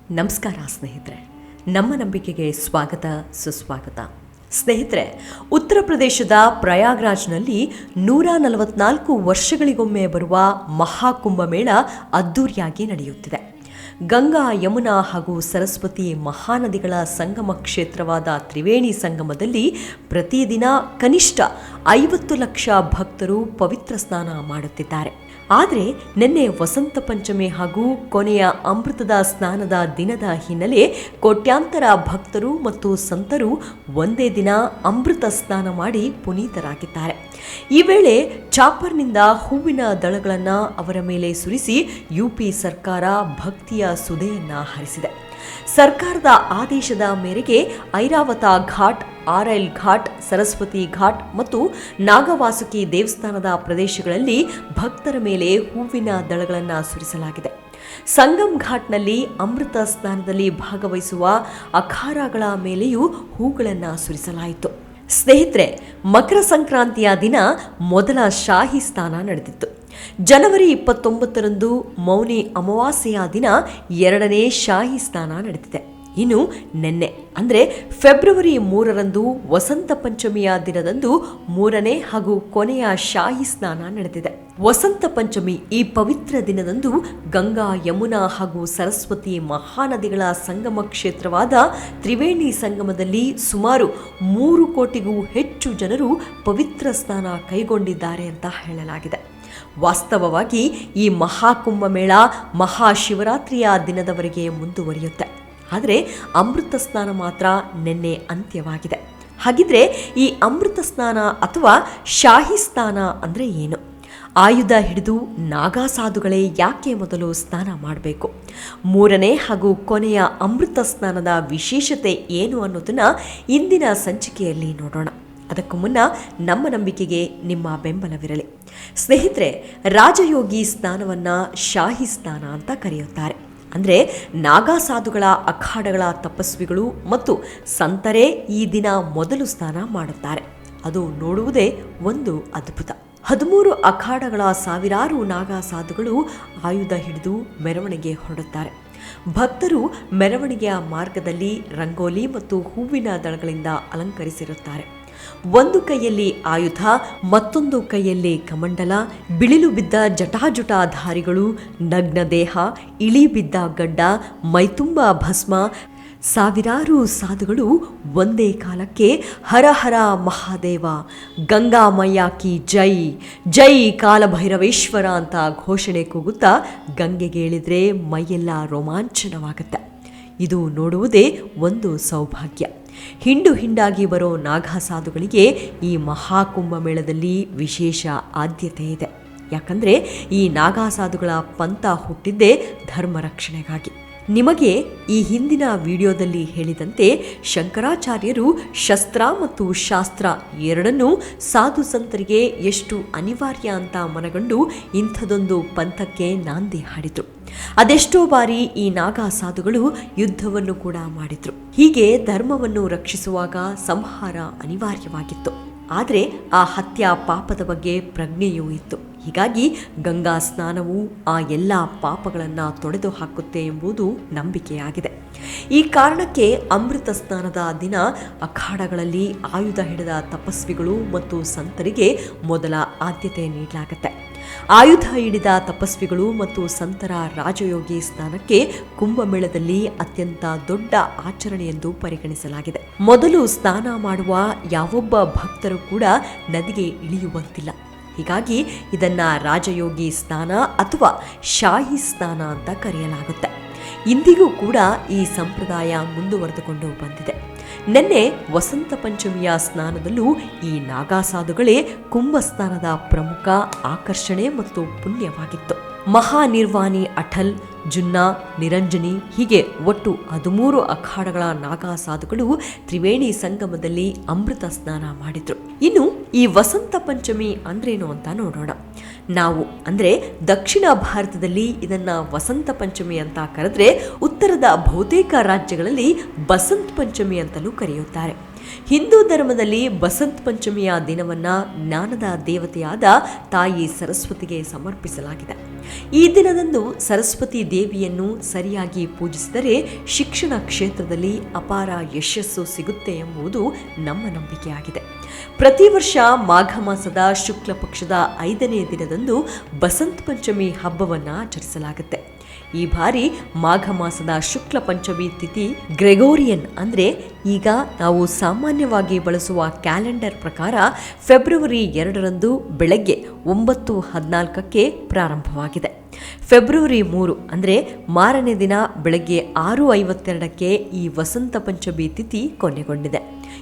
ನಮಸ್ಕಾರ ಸ್ನೇಹಿತರೆ, ನಮ್ಮ ನಂಬಿಕೆಗೆ ಸ್ವಾಗತ ಸುಸ್ವಾಗತ. ಸ್ನೇಹಿತರೆ, ಉತ್ತರ ಪ್ರದೇಶದ ಪ್ರಯಾಗ್ರಾಜ್ನಲ್ಲಿ 144 ವರ್ಷಗಳಿಗೊಮ್ಮೆ ಬರುವ ಮಹಾಕುಂಭಮೇಳ ಅದ್ದೂರಿಯಾಗಿ ನಡೆಯುತ್ತಿದೆ. ಗಂಗಾ, ಯಮುನಾ ಹಾಗೂ ಸರಸ್ವತಿ ಮಹಾನದಿಗಳ ಸಂಗಮ ಕ್ಷೇತ್ರವಾದ ತ್ರಿವೇಣಿ ಸಂಗಮದಲ್ಲಿ ಪ್ರತಿದಿನ ಕನಿಷ್ಠ 50 ಲಕ್ಷ ಭಕ್ತರು ಪವಿತ್ರ ಸ್ನಾನ ಮಾಡುತ್ತಿದ್ದಾರೆ. ಆದರೆ ನಿನ್ನೆ ವಸಂತ ಪಂಚಮಿ ಹಾಗೂ ಕೊನೆಯ ಅಮೃತದ ಸ್ನಾನದ ದಿನದ ಹಿನ್ನೆಲೆ ಕೋಟ್ಯಾಂತರ ಭಕ್ತರು ಮತ್ತು ಸಂತರು ಒಂದೇ ದಿನ ಅಮೃತ ಸ್ನಾನ ಮಾಡಿ ಪುನೀತರಾಗಿದ್ದಾರೆ. ಈ ವೇಳೆ ಚಾಪರ್ನಿಂದ ಹೂವಿನ ದಳಗಳನ್ನು ಅವರ ಮೇಲೆ ಸುರಿಸಿ ಯುಪಿ ಸರ್ಕಾರ ಭಕ್ತಿಯ ಸುಧೆಯನ್ನ ಹರಿಸಿದೆ. ಸರ್ಕಾರದ ಆದೇಶದ ಮೇರೆಗೆ ಐರಾವತ ಘಾಟ್, ಆರೈಲ್ ಘಾಟ್, ಸರಸ್ವತಿ ಘಾಟ್ ಮತ್ತು ನಾಗವಾಸುಕಿ ದೇವಸ್ಥಾನದ ಪ್ರದೇಶಗಳಲ್ಲಿ ಭಕ್ತರ ಮೇಲೆ ಹೂವಿನ ದಳಗಳನ್ನು ಸುರಿಸಲಾಗಿದೆ. ಸಂಗಮ್ ಘಾಟ್ನಲ್ಲಿ ಅಮೃತ ಸ್ನಾನದಲ್ಲಿ ಭಾಗವಹಿಸುವ ಅಖಾಡಗಳ ಮೇಲೆಯೂ ಹೂಗಳನ್ನು ಸುರಿಸಲಾಯಿತು. ಸ್ನೇಹಿತರೆ, ಮಕರ ಸಂಕ್ರಾಂತಿಯ ದಿನ ಮೊದಲ ಶಾಹಿ ಸ್ನಾನ ನಡೆದಿತ್ತು. ಜನವರಿ 29ರಂದು ಮೌನಿ ಅಮಾವಾಸ್ಯೆಯ ದಿನ ಎರಡನೇ ಶಾಹಿ ಸ್ನಾನ ನಡೆದಿದೆ. ಇನ್ನು ನಿನ್ನೆ ಅಂದರೆ ಫೆಬ್ರವರಿ 3ರಂದು ವಸಂತ ಪಂಚಮಿಯ ದಿನದಂದು ಮೂರನೇ ಹಾಗೂ ಕೊನೆಯ ಶಾಹಿ ಸ್ನಾನ ನಡೆದಿದೆ. ವಸಂತ ಪಂಚಮಿ ಈ ಪವಿತ್ರ ದಿನದಂದು ಗಂಗಾ, ಯಮುನಾ ಹಾಗೂ ಸರಸ್ವತಿ ಮಹಾನದಿಗಳ ಸಂಗಮ ಕ್ಷೇತ್ರವಾದ ತ್ರಿವೇಣಿ ಸಂಗಮದಲ್ಲಿ ಸುಮಾರು 3 ಕೋಟಿಗೂ ಹೆಚ್ಚು ಜನರು ಪವಿತ್ರ ಸ್ನಾನ ಕೈಗೊಂಡಿದ್ದಾರೆ ಅಂತ ಹೇಳಲಾಗಿದೆ. ವಾಸ್ತವವಾಗಿ ಈ ಮಹಾಕುಂಭಮೇಳ ಮಹಾಶಿವರಾತ್ರಿಯ ದಿನದವರೆಗೆ ಮುಂದುವರಿಯುತ್ತೆ. ಆದರೆ ಅಮೃತ ಸ್ನಾನ ಮಾತ್ರ ನಿನ್ನೆ ಅಂತ್ಯವಾಗಿದೆ. ಹಾಗಿದ್ರೆ ಈ ಅಮೃತ ಸ್ನಾನ ಅಥವಾ ಶಾಹಿ ಸ್ನಾನ ಅಂದರೆ ಏನು? ಆಯುಧ ಹಿಡಿದು ನಾಗಾ ಸಾಧುಗಳೇ ಯಾಕೆ ಮೊದಲು ಸ್ನಾನ ಮಾಡಬೇಕು? ಮೂರನೇ ಹಾಗೂ ಕೊನೆಯ ಅಮೃತ ಸ್ನಾನದ ವಿಶೇಷತೆ ಏನು ಅನ್ನೋದನ್ನು ಇಂದಿನ ಸಂಚಿಕೆಯಲ್ಲಿ ನೋಡೋಣ. ಅದಕ್ಕೂ ಮುನ್ನ ನಮ್ಮ ನಂಬಿಕೆಗೆ ನಿಮ್ಮ ಬೆಂಬಲವಿರಲಿ. ಸ್ನೇಹಿತರೆ, ರಾಜಯೋಗಿ ಸ್ನಾನವನ್ನು ಶಾಹಿ ಸ್ನಾನ ಅಂತ ಕರೆಯುತ್ತಾರೆ. ಅಂದರೆ ನಾಗಾ ಸಾಧುಗಳ ಅಖಾಡಗಳ ತಪಸ್ವಿಗಳು ಮತ್ತು ಸಂತರೇ ಈ ದಿನ ಮೊದಲು ಸ್ನಾನ ಮಾಡುತ್ತಾರೆ. ಅದು ನೋಡುವುದೇ ಒಂದು ಅದ್ಭುತ. 13 ಅಖಾಡಗಳ ಸಾವಿರಾರು ನಾಗಾ ಸಾಧುಗಳು ಆಯುಧ ಹಿಡಿದು ಮೆರವಣಿಗೆ ಹೊರಡುತ್ತಾರೆ. ಭಕ್ತರು ಮೆರವಣಿಗೆಯ ಮಾರ್ಗದಲ್ಲಿ ರಂಗೋಲಿ ಮತ್ತು ಹೂವಿನ ದಳಗಳಿಂದ ಅಲಂಕರಿಸಿರುತ್ತಾರೆ. ಒಂದು ಕೈಯಲ್ಲಿ ಆಯುಧ, ಮತ್ತೊಂದು ಕೈಯಲ್ಲಿ ಕಮಂಡಲ, ಬಿಳಿಲು ಬಿದ್ದ ಜಟಾಜುಟಾಧಾರಿಗಳು, ನಗ್ನ ದೇಹ, ಇಳಿ ಬಿದ್ದ ಗಡ್ಡ, ಮೈತುಂಬ ಭಸ್ಮ. ಸಾವಿರಾರು ಸಾಧುಗಳು ಒಂದೇ ಕಾಲಕ್ಕೆ ಹರ ಹರ ಮಹಾದೇವ, ಗಂಗಾಮಯ್ಯ ಕಿ ಜೈ, ಜೈ ಕಾಲಭೈರವೇಶ್ವರ ಅಂತ ಘೋಷಣೆ ಕೂಗುತ್ತಾ ಗಂಗೆಗೆ ಇಳಿದ್ರೆ ಮೈಯೆಲ್ಲ ರೋಮಾಂಚನವಾಗುತ್ತೆ. ಇದು ನೋಡುವುದೇ ಒಂದು ಸೌಭಾಗ್ಯ. ಹಿಂಡು ಹಿಂಡಾಗಿ ಬರೋ ನಾಗಾ ಸಾಧುಗಳಿಗೆ ಈ ಮಹಾಕುಂಭಮೇಳದಲ್ಲಿ ವಿಶೇಷ ಆದ್ಯತೆ ಇದೆ. ಯಾಕಂದರೆ ಈ ನಾಗಾ ಸಾಧುಗಳ ಪಂಥ ಹುಟ್ಟಿದ್ದೇ ಧರ್ಮ ರಕ್ಷಣೆಗಾಗಿ. ನಿಮಗೆ ಈ ಹಿಂದಿನ ವಿಡಿಯೋದಲ್ಲಿ ಹೇಳಿದಂತೆ ಶಂಕರಾಚಾರ್ಯರು ಶಸ್ತ್ರ ಮತ್ತು ಶಾಸ್ತ್ರ ಎರಡನ್ನೂ ಸಾಧು ಸಂತರಿಗೆ ಎಷ್ಟು ಅನಿವಾರ್ಯ ಅಂತ ಮನಗಂಡು ಇಂಥದೊಂದು ಪಂಥಕ್ಕೆ ನಾಂದಿ ಹಾಡಿದರು. ಅದೆಷ್ಟೋ ಬಾರಿ ಈ ನಾಗಾ ಸಾಧುಗಳು ಯುದ್ಧವನ್ನು ಕೂಡ ಮಾಡಿದ್ರು. ಹೀಗೆ ಧರ್ಮವನ್ನು ರಕ್ಷಿಸುವಾಗ ಸಂಹಾರ ಅನಿವಾರ್ಯವಾಗಿತ್ತು. ಆದರೆ ಆ ಹತ್ಯಾ ಪಾಪದ ಬಗ್ಗೆ ಪ್ರಜ್ಞೆಯೂ ಇತ್ತು. ಹೀಗಾಗಿ ಗಂಗಾ ಸ್ನಾನವು ಆ ಎಲ್ಲ ಪಾಪಗಳನ್ನು ತೊಡೆದು ಹಾಕುತ್ತೆ ಎಂಬುದು ನಂಬಿಕೆಯಾಗಿದೆ. ಈ ಕಾರಣಕ್ಕೆ ಅಮೃತ ಸ್ನಾನದ ದಿನ ಅಖಾಡಗಳಲ್ಲಿ ಆಯುಧ ಹಿಡಿದ ತಪಸ್ವಿಗಳು ಮತ್ತು ಸಂತರಿಗೆ ಮೊದಲ ಆದ್ಯತೆ ನೀಡಲಾಗುತ್ತೆ. ಆಯುಧ ಹಿಡಿದ ತಪಸ್ವಿಗಳು ಮತ್ತು ಸಂತರ ರಾಜಯೋಗಿ ಸ್ನಾನಕ್ಕೆ ಕುಂಭಮೇಳದಲ್ಲಿ ಅತ್ಯಂತ ದೊಡ್ಡ ಆಚರಣೆ ಎಂದು ಪರಿಗಣಿಸಲಾಗಿದೆ. ಮೊದಲು ಸ್ನಾನ ಮಾಡುವ ಯಾವೊಬ್ಬ ಭಕ್ತರು ಕೂಡ ನದಿಗೆ ಇಳಿಯುವಂತಿಲ್ಲ. ಹೀಗಾಗಿ ಇದನ್ನ ರಾಜಯೋಗಿ ಸ್ನಾನ ಅಥವಾ ಶಾಹಿ ಸ್ನಾನ ಅಂತ ಕರೆಯಲಾಗುತ್ತೆ. ಇಂದಿಗೂ ಕೂಡ ಈ ಸಂಪ್ರದಾಯ ಮುಂದುವರೆದುಕೊಂಡು ಬಂದಿದೆ. ನಿನ್ನೆ ವಸಂತ ಪಂಚಮಿಯ ಸ್ನಾನದಲ್ಲೂ ಈ ನಾಗಾ ಸಾಧುಗಳೇ ಕುಂಭ ಸ್ನಾನದ ಪ್ರಮುಖ ಆಕರ್ಷಣೆ ಮತ್ತು ಪುಣ್ಯವಾಗಿತ್ತು. ಮಹಾನಿರ್ವಾಣಿ, ಅಟಲ್, ಜುನ್ನಾ, ನಿರಂಜನಿ ಹೀಗೆ ಒಟ್ಟು 13 ಅಖಾಡಗಳ ನಾಗಾ ಸಾಧುಗಳು ತ್ರಿವೇಣಿ ಸಂಗಮದಲ್ಲಿ ಅಮೃತ ಸ್ನಾನ ಮಾಡಿದ್ರು. ಇನ್ನು ಈ ವಸಂತ ಪಂಚಮಿ ಅಂದ್ರೇನು ಅಂತ ನೋಡೋಣ. ನಾವು ಅಂದರೆ ದಕ್ಷಿಣ ಭಾರತದಲ್ಲಿ ಇದನ್ನ ವಸಂತ ಪಂಚಮಿ ಅಂತ ಕರೆದ್ರೆ, ಉತ್ತರದ ಬಹುತೇಕ ರಾಜ್ಯಗಳಲ್ಲಿ ಬಸಂತ್ ಪಂಚಮಿ ಅಂತಲೂ ಕರೆಯುತ್ತಾರೆ. ಹಿಂದೂ ಧರ್ಮದಲ್ಲಿ ಬಸಂತ ಪಂಚಮಿಯ ದಿನವನ್ನ ಜ್ಞಾನದ ದೇವತೆಯಾದ ತಾಯಿ ಸರಸ್ವತಿಗೆ ಸಮರ್ಪಿಸಲಾಗಿದೆ. ಈ ದಿನದಂದು ಸರಸ್ವತಿ ದೇವಿಯನ್ನು ಸರಿಯಾಗಿ ಪೂಜಿಸಿದರೆ ಶಿಕ್ಷಣ ಕ್ಷೇತ್ರದಲ್ಲಿ ಅಪಾರ ಯಶಸ್ಸು ಸಿಗುತ್ತೆ ಎಂಬುದು ನಮ್ಮ ನಂಬಿಕೆಯಾಗಿದೆ. ಪ್ರತಿ ವರ್ಷ ಮಾಘ ಮಾಸದ ಶುಕ್ಲ ಪಕ್ಷದ 5ನೇ ದಿನದಂದು ಬಸಂತ ಪಂಚಮಿ ಹಬ್ಬವನ್ನು ಆಚರಿಸಲಾಗುತ್ತೆ. ಈ ಬಾರಿ ಮಾಘ ಮಾಸದ ಶುಕ್ಲ ಪಂಚಮಿ ತಿಥಿ ಗ್ರೆಗೋರಿಯನ್ ಅಂದರೆ ಈಗ ನಾವು ಸಾಮಾನ್ಯವಾಗಿ ಬಳಸುವ ಕ್ಯಾಲೆಂಡರ್ ಪ್ರಕಾರ ಫೆಬ್ರವರಿ 2ರಂದು ಬೆಳಗ್ಗೆ 9:14ಕ್ಕೆ ಪ್ರಾರಂಭವಾಗಿದೆ. ಫೆಬ್ರವರಿ 3 ಅಂದರೆ ಮಾರನೇ ದಿನ ಬೆಳಗ್ಗೆ 6:52ಕ್ಕೆ ಈ ವಸಂತ ಪಂಚಮಿ ತಿಥಿ ಕೊನೆಗೊಂಡಿದೆ.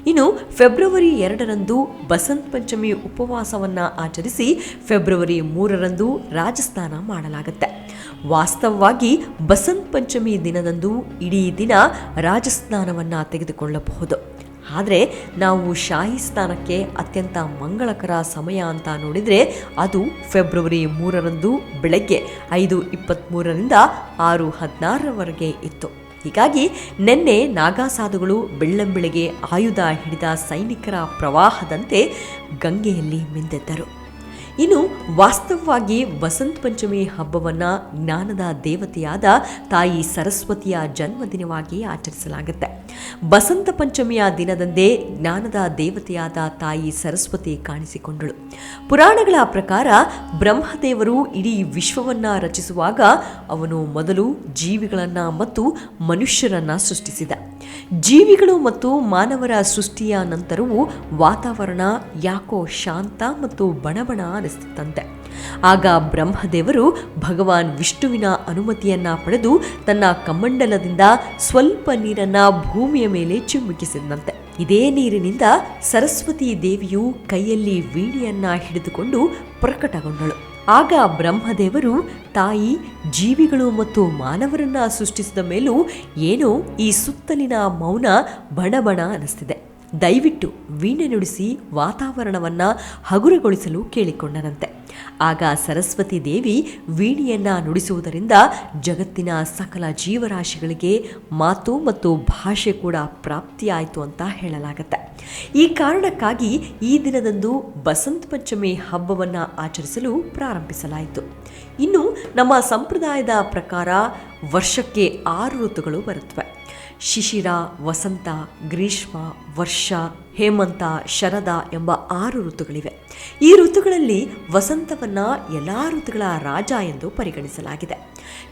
ಇನ್ನು ಫೆಬ್ರವರಿ 2ರಂದು ಬಸಂತ ಪಂಚಮಿ ಉಪವಾಸವನ್ನು ಆಚರಿಸಿ ಫೆಬ್ರವರಿ 3ರಂದು ರಾಜಸ್ನಾನ ಮಾಡಲಾಗುತ್ತೆ. ವಾಸ್ತವವಾಗಿ ಬಸಂತ ಪಂಚಮಿ ದಿನದಂದು ಇಡೀ ದಿನ ರಾಜಸ್ನಾನವನ್ನು ತೆಗೆದುಕೊಳ್ಳಬಹುದು. ಆದರೆ ನಾವು ಶಾಹಿ ಸ್ನಾನಕ್ಕೆ ಅತ್ಯಂತ ಮಂಗಳಕರ ಸಮಯ ಅಂತ ನೋಡಿದರೆ ಅದು ಫೆಬ್ರವರಿ 3ರಂದು ಬೆಳಗ್ಗೆ 5:23ರಿಂದ 6:16ರವರೆಗೆ ಇತ್ತು. ಹೀಗಾಗಿ ನಿನ್ನೆ ನಾಗಾಸಾಧುಗಳು ಬೆಳ್ಳಂಬೆಳಗ್ಗೆ ಆಯುಧ ಹಿಡಿದ ಸೈನಿಕರ ಪ್ರವಾಹದಂತೆ ಗಂಗೆಯಲ್ಲಿ ಮಿಂದೆದ್ದರು. ಇನ್ನು ವಾಸ್ತವವಾಗಿ ಬಸಂತ ಪಂಚಮಿ ಹಬ್ಬವನ್ನು ಜ್ಞಾನದ ದೇವತೆಯಾದ ತಾಯಿ ಸರಸ್ವತಿಯ ಜನ್ಮದಿನವಾಗಿ ಆಚರಿಸಲಾಗುತ್ತೆ. ಬಸಂತ ಪಂಚಮಿಯ ದಿನದಂದೇ ಜ್ಞಾನದ ದೇವತೆಯಾದ ತಾಯಿ ಸರಸ್ವತಿ ಕಾಣಿಸಿಕೊಂಡಳು. ಪುರಾಣಗಳ ಪ್ರಕಾರ ಬ್ರಹ್ಮದೇವರು ಇಡೀ ವಿಶ್ವವನ್ನು ರಚಿಸುವಾಗ ಅವನು ಮೊದಲು ಜೀವಿಗಳನ್ನು ಮತ್ತು ಮನುಷ್ಯರನ್ನು ಸೃಷ್ಟಿಸಿದ. ಜೀವಿಗಳು ಮತ್ತು ಮಾನವರ ಸೃಷ್ಟಿಯ ನಂತರವೂ ವಾತಾವರಣ ಯಾಕೋ ಶಾಂತ ಮತ್ತು ಬಣಬಣ ಅನಿಸುತ್ತಂತೆ. ಆಗ ಬ್ರಹ್ಮದೇವರು ಭಗವಾನ್ ವಿಷ್ಣುವಿನ ಅನುಮತಿಯನ್ನ ಪಡೆದು ತನ್ನ ಕಮಂಡಲದಿಂದ ಸ್ವಲ್ಪ ನೀರನ್ನ ಭೂಮಿಯ ಮೇಲೆ ಚಿಮ್ಮುಕಿಸಿದಂತೆ. ಇದೇ ನೀರಿನಿಂದ ಸರಸ್ವತಿ ದೇವಿಯು ಕೈಯಲ್ಲಿ ವೀಣೆಯನ್ನ ಹಿಡಿದುಕೊಂಡು ಪ್ರಕಟಗೊಂಡಳು. ಆಗ ಬ್ರಹ್ಮದೇವರು ತಾಯಿ ಜೀವಿಗಳು ಮತ್ತು ಮಾನವರನ್ನ ಸೃಷ್ಟಿಸಿದ ಮೇಲೂ ಏನೋ ಈ ಸುತ್ತಲಿನ ಮೌನ ಬಣಬಣ ಅನಿಸ್ತಿದೆ, ದಯವಿಟ್ಟು ವೀಣೆ ನುಡಿಸಿ ವಾತಾವರಣವನ್ನು ಹಗುರಗೊಳಿಸಲು ಕೇಳಿಕೊಂಡನಂತೆ. ಆಗ ಸರಸ್ವತಿ ದೇವಿ ವೀಣೆಯನ್ನ ನುಡಿಸುವುದರಿಂದ ಜಗತ್ತಿನ ಸಕಲ ಜೀವರಾಶಿಗಳಿಗೆ ಮಾತು ಮತ್ತು ಭಾಷೆ ಕೂಡ ಪ್ರಾಪ್ತಿಯಾಯಿತು ಅಂತ ಹೇಳಲಾಗುತ್ತೆ. ಈ ಕಾರಣಕ್ಕಾಗಿ ಈ ದಿನದಂದು ಬಸಂತ ಪಂಚಮಿ ಹಬ್ಬವನ್ನು ಆಚರಿಸಲು ಪ್ರಾರಂಭಿಸಲಾಯಿತು. ಇನ್ನು ನಮ್ಮ ಸಂಪ್ರದಾಯದ ಪ್ರಕಾರ ವರ್ಷಕ್ಕೆ 6 ಋತುಗಳು ಬರುತ್ತವೆ. ಶಿಶಿರ, ವಸಂತ, ಗ್ರೀಷ್ಮ, ವರ್ಷ, ಹೇಮಂತ, ಶರದ ಎಂಬ 6 ಋತುಗಳಿವೆ. ಈ ಋತುಗಳಲ್ಲಿ ವಸಂತವನ್ನು ಎಲ್ಲ ಋತುಗಳ ರಾಜ ಎಂದು ಪರಿಗಣಿಸಲಾಗಿದೆ.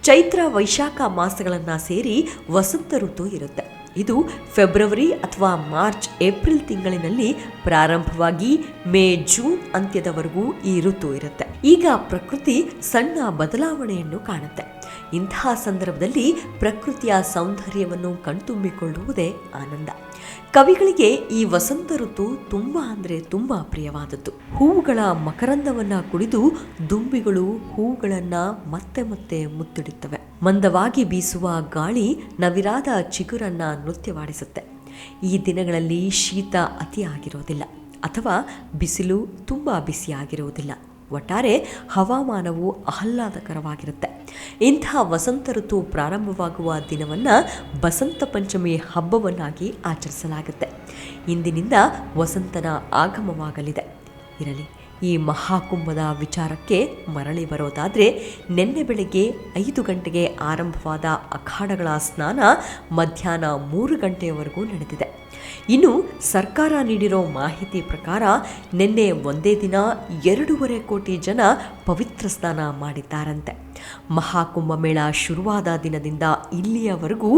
ಚೈತ್ರ, ವೈಶಾಖ ಮಾಸಗಳನ್ನು ಸೇರಿ ವಸಂತ ಋತು ಇರುತ್ತೆ. ಇದು ಫೆಬ್ರವರಿ ಅಥವಾ ಮಾರ್ಚ್, ಏಪ್ರಿಲ್ ತಿಂಗಳಿನಲ್ಲಿ ಪ್ರಾರಂಭವಾಗಿ ಮೇ, ಜೂನ್ ಅಂತ್ಯದವರೆಗೂ ಈ ಋತು ಇರುತ್ತೆ. ಈಗ ಪ್ರಕೃತಿ ಸಣ್ಣ ಬದಲಾವಣೆಯನ್ನು ಕಾಣುತ್ತೆ. ಇಂತಹ ಸಂದರ್ಭದಲ್ಲಿ ಪ್ರಕೃತಿಯ ಸೌಂದರ್ಯವನ್ನು ಕಣ್ತುಂಬಿಕೊಳ್ಳುವುದೇ ಆನಂದ. ಕವಿಗಳಿಗೆ ಈ ವಸಂತ ಋತು ತುಂಬ ಪ್ರಿಯವಾದದ್ದು. ಹೂವುಗಳ ಮಕರಂದವನ್ನ ಕುಡಿದು ದುಂಬಿಗಳು ಹೂವುಗಳನ್ನ ಮತ್ತೆ ಮತ್ತೆ ಮುತ್ತಿಡುತ್ತವೆ. ಮಂದವಾಗಿ ಬೀಸುವ ಗಾಳಿ ನವಿರಾದ ಚಿಗುರನ್ನ ನೃತ್ಯವಾಡಿಸುತ್ತೆ. ಈ ದಿನಗಳಲ್ಲಿ ಶೀತ ಅತಿಯಾಗಿರೋದಿಲ್ಲ ಅಥವಾ ಬಿಸಿಲು ತುಂಬ ಬಿಸಿಯಾಗಿರುವುದಿಲ್ಲ. ಒಟ್ಟಾರೆ ಹವಾಮಾನವು ಆಹ್ಲಾದಕರವಾಗಿರುತ್ತೆ. ಇಂತಹ ವಸಂತ ಋತು ಪ್ರಾರಂಭವಾಗುವ ದಿನವನ್ನು ಬಸಂತ ಪಂಚಮಿ ಹಬ್ಬವನ್ನಾಗಿ ಆಚರಿಸಲಾಗುತ್ತೆ. ಇಂದಿನಿಂದ ವಸಂತನ ಆಗಮವಾಗಲಿದೆ. ಇರಲಿ, ಈ ಮಹಾಕುಂಭದ ವಿಚಾರಕ್ಕೆ ಮರಳಿ ಬರೋದಾದರೆ, ನಿನ್ನೆ ಬೆಳಗ್ಗೆ 5 ಗಂಟೆಗೆ ಆರಂಭವಾದ ಅಖಾಡಗಳ ಸ್ನಾನ ಮಧ್ಯಾಹ್ನ 3 ಗಂಟೆಯವರೆಗೂ ನಡೆದಿದೆ. ಇನ್ನು ಸರ್ಕಾರ ನೀಡಿರೋ ಮಾಹಿತಿ ಪ್ರಕಾರ ನಿನ್ನೆ ಒಂದೇ ದಿನ 2.5 ಕೋಟಿ ಜನ ಪವಿತ್ರ ಸ್ನಾನ ಮಾಡಿದ್ದಾರಂತೆ. ಮಹಾಕುಂಭಮೇಳ ಶುರುವಾದ ದಿನದಿಂದ ಇಲ್ಲಿಯವರೆಗೂ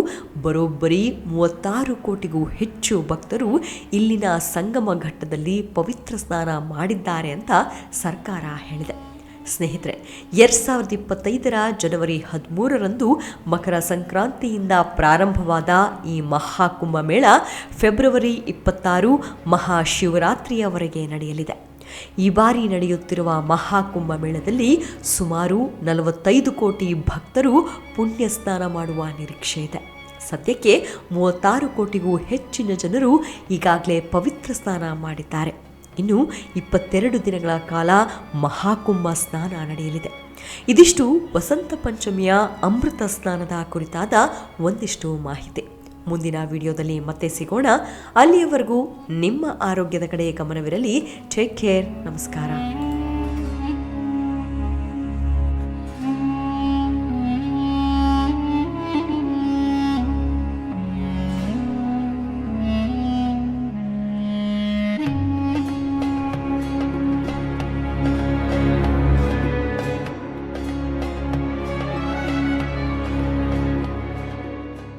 ಬರೋಬ್ಬರಿ 36 ಕೋಟಿಗೂ ಹೆಚ್ಚು ಭಕ್ತರು ಇಲ್ಲಿನ ಸಂಗಮ ಘಟ್ಟದಲ್ಲಿ ಪವಿತ್ರ ಸ್ನಾನ ಮಾಡಿದ್ದಾರೆ ಅಂತ ಸರ್ಕಾರ ಹೇಳಿದೆ. ಸ್ನೇಹಿತರೆ, 2025ರ ಜನವರಿ 13ರಂದು ಮಕರ ಸಂಕ್ರಾಂತಿಯಿಂದ ಪ್ರಾರಂಭವಾದ ಈ ಮಹಾಕುಂಭಮೇಳ ಫೆಬ್ರವರಿ 26 ಮಹಾಶಿವರಾತ್ರಿಯವರೆಗೆ ನಡೆಯಲಿದೆ. ಈ ಬಾರಿ ನಡೆಯುತ್ತಿರುವ ಮಹಾಕುಂಭಮೇಳದಲ್ಲಿ ಸುಮಾರು 45 ಕೋಟಿ ಭಕ್ತರು ಪುಣ್ಯ ಸ್ನಾನ ಮಾಡುವ ನಿರೀಕ್ಷೆ ಇದೆ. ಸದ್ಯಕ್ಕೆ 36 ಕೋಟಿಗೂ ಹೆಚ್ಚಿನ ಜನರು ಈಗಾಗಲೇ ಪವಿತ್ರ ಸ್ನಾನ ಮಾಡಿದ್ದಾರೆ. ಇನ್ನು 22 ದಿನಗಳ ಕಾಲ ಮಹಾಕುಂಭ ಸ್ನಾನ ನಡೆಯಲಿದೆ. ಇದಿಷ್ಟು ವಸಂತ ಪಂಚಮಿಯ ಅಮೃತ ಸ್ನಾನದ ಕುರಿತಾದ ಒಂದಿಷ್ಟು ಮಾಹಿತಿ. ಮುಂದಿನ ವಿಡಿಯೋದಲ್ಲಿ ಮತ್ತೆ ಸಿಗೋಣ. ಅಲ್ಲಿಯವರೆಗೂ ನಿಮ್ಮ ಆರೋಗ್ಯದ ಕಡೆ ಗಮನವಿರಲಿ. Take care. ನಮಸ್ಕಾರ.